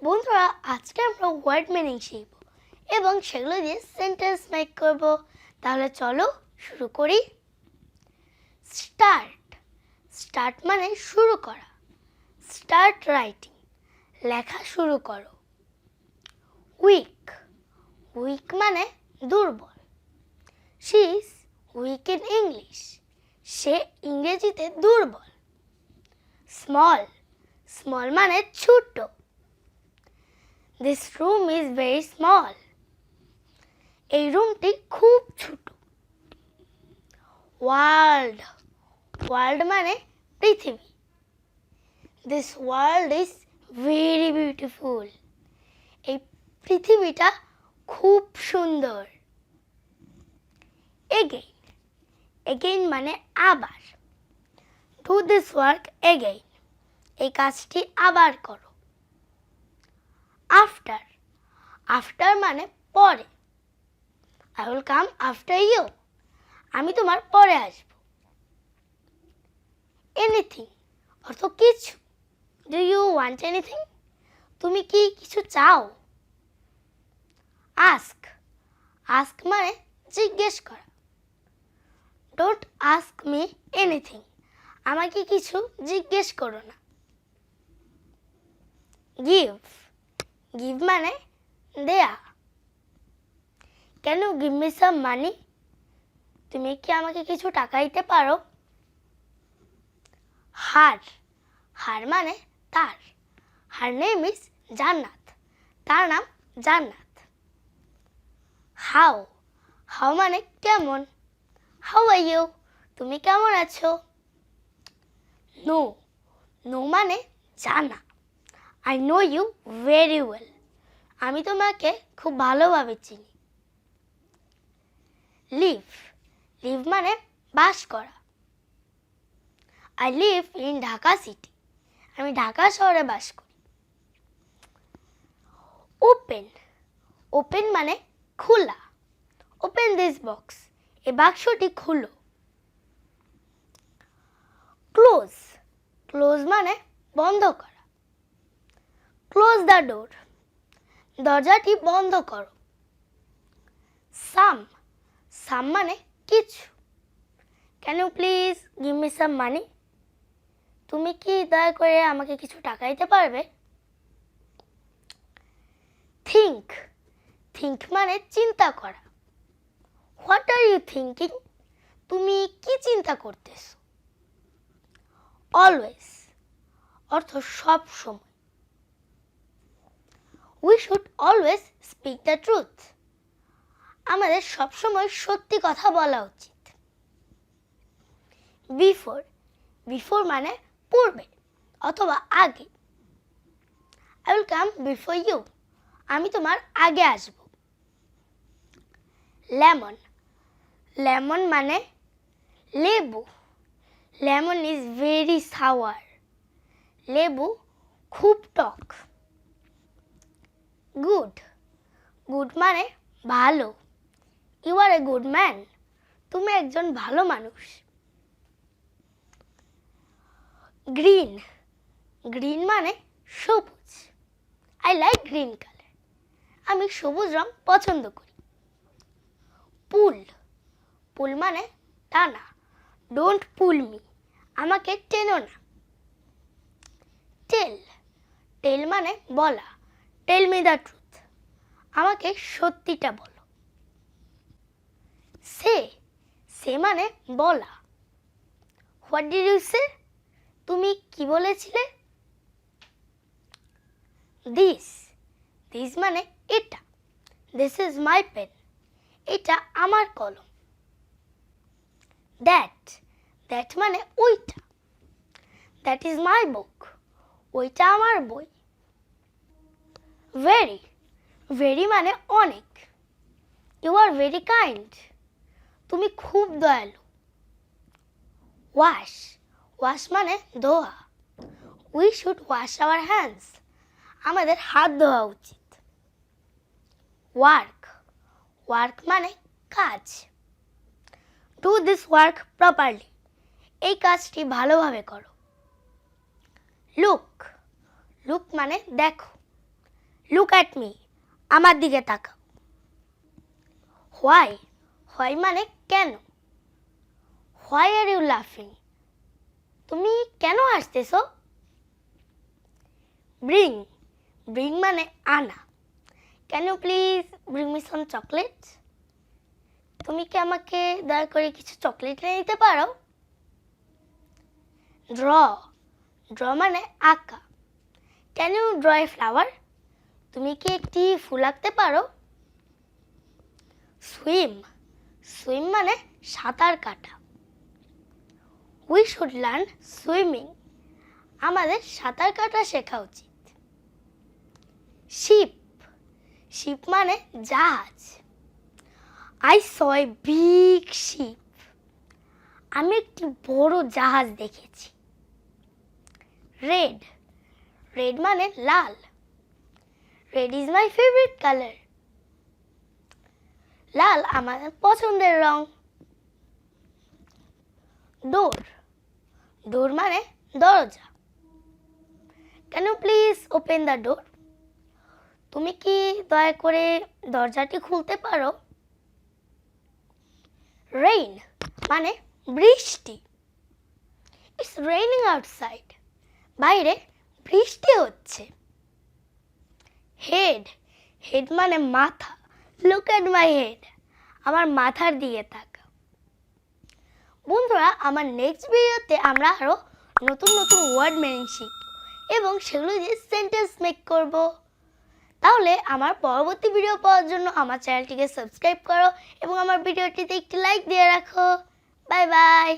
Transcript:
বন্ধুরা, আজকে আমরা ওয়ার্ড মিনিং শিখব এবং সেগুলো দিয়ে সেন্টেন্স মেক করব। তাহলে চলো শুরু করি। স্টার্ট। স্টার্ট মানে শুরু করা। স্টার্ট রাইটিং, লেখা শুরু করো। উইক। উইক মানে দুর্বল। She is weak in English, সে ইংরেজিতে দুর্বল। স্মল। স্মল মানে ছোট। This room is very small. এই রুমটি খুব ছোট। ওয়ার্ল্ড। ওয়ার্ল্ড মানে পৃথিবী। This world is very beautiful. এই পৃথিবীটা খুব সুন্দর। Again. Again মানে আবার। Do this work again. এই কাজটি আবার করো। আফটার। আফটার মানে পরে। I will come after you. আমি তোমার পরে আসব। এনিথিং অর্থ কিছু। Do you want anything? তুমি কি কিছু চাও? আস্ক। আস্ক মানে জিজ্ঞেস করা। Don't ask me anything. আমাকে কিছু জিজ্ঞেস করো না। গিভ। গিভ মানে দেয়া। Can you give me some money? তুমি কি আমাকে কিছু টাকা দিতে পারো? হার। হার মানে তার। Her name is জান্নাত, তার নাম জান্নাত। হাউ। হাউ মানে কেমন। How are you? তুমি কেমন আছো? নো। নো মানে জানা। I know you very well. আমি তোমাকে খুব ভালোভাবে চিনি। লিভ। লিভ মানে বাস করা। I live in Dhaka city. আমি ঢাকা শহরে বাস করি। ওপেন। ওপেন মানে খোলা। Open this box. এই বাক্সটি খুলো। ক্লোজ। ক্লোজ মানে বন্ধ করা। Close the door. দরজাটি বন্ধ করো। সাম। সাম মানে কিছু। Can you please give me some money? তুমি কি দয়া করে আমাকে কিছু টাকা দিতে পারবে? থিঙ্ক। থিঙ্ক মানে চিন্তা করা। What are you thinking? তুমি কি চিন্তা করতেছো? অলওয়েজ অর্থ সব সময়। We should always speak the truth. আমাদের সবসময় সত্যি কথা বলা উচিত। বিফোর। বিফোর মানে পূর্বে অথবা আগে। I will come before you. আমি তোমার আগে আসব। লেমন। লেমন মানে লেবু। Lemon is very sour. লেবু খুব টক। গুড। গুড মানে ভালো। You are a good man. তুমি একজন ভালো মানুষ। গ্রিন। গ্রিন মানে সবুজ। I like green colour. আমি সবুজ রং পছন্দ করি। পুল। পুল মানে টানা। Don't pull me. আমাকে টেনো না। টেল। টেল মানে বলা। Tell me the truth. আমাকে সত্যিটা বলো। সে। সে মানে বলা। What did you say? তুমি কি বলেছিলে? দিস। দিস মানে এটা। This is my pen. এটা আমার কলম। দ্যাট। দ্যাট মানে ওইটা। That is my book. ওইটা আমার বই। ভেরি। ভেরি মানে অনেক। You are very kind. তুমি খুব দয়ালু। ওয়াশ। ওয়াশ মানে ধোয়া। We should wash our hands. আমাদের হাত ধোয়া উচিত। ওয়ার্ক। ওয়ার্ক মানে কাজ। Do this work properly. এই কাজটি ভালোভাবে করো। লুক। লুক মানে দেখো। লুক অ্যাট মি, আমার দিকে তাকাও। হোয়াই, হোয়াই মানে কেন। হোয়াই আর ইউ লাফিং, তুমি কেন হাসতেছো। ব্রিং, ব্রিং মানে আনা। Can you please bring me some chocolate, তুমি কি আমাকে দয়া করে কিছু চকলেট এনে দিতে পারো। ড্র, ড্র মানে আঁকা। Can you draw a flower, তুমি কি একটি ফুল আঁকতে পারো। সুইম, সুইম মানে সাঁতার কাটা। উই শুড লার্ন সুইমিং, আমাদের সাঁতার কাটা শেখা উচিত। শিপ, শিপ মানে জাহাজ। I saw a big ship, আমি একটি বড় জাহাজ দেখেছি। রেড, রেড মানে লাল। Red is my favourite colour, লাল আমার পছন্দের রং। ডোর, ডোর মানে দরজা। Can you please open the door, তুমি কি দয়া করে দরজাটি খুলতে পারো। রেইন মানে বৃষ্টি। ইটস রেইনিং আউটসাইড, বাইরে বৃষ্টি হচ্ছে। হেড, হেড মানে মাথা। লুক অ্যাট মাই হেড, আমার মাথার দিকে তাকা। বন্ধুরা, আমার নেক্সট ভিডিওতে আমরা আরো নতুন নতুন ওয়ার্ড মিনিং শিখব এবং সেগুলো দিয়ে সেন্টেন্স মেক করব। তাহলে আমার পরবর্তী ভিডিও পাওয়ার জন্য আমার চ্যানেলটিকে সাবস্ক্রাইব করো এবং আমার ভিডিওটিতে একটি লাইক দিয়ে রাখো। Bye bye.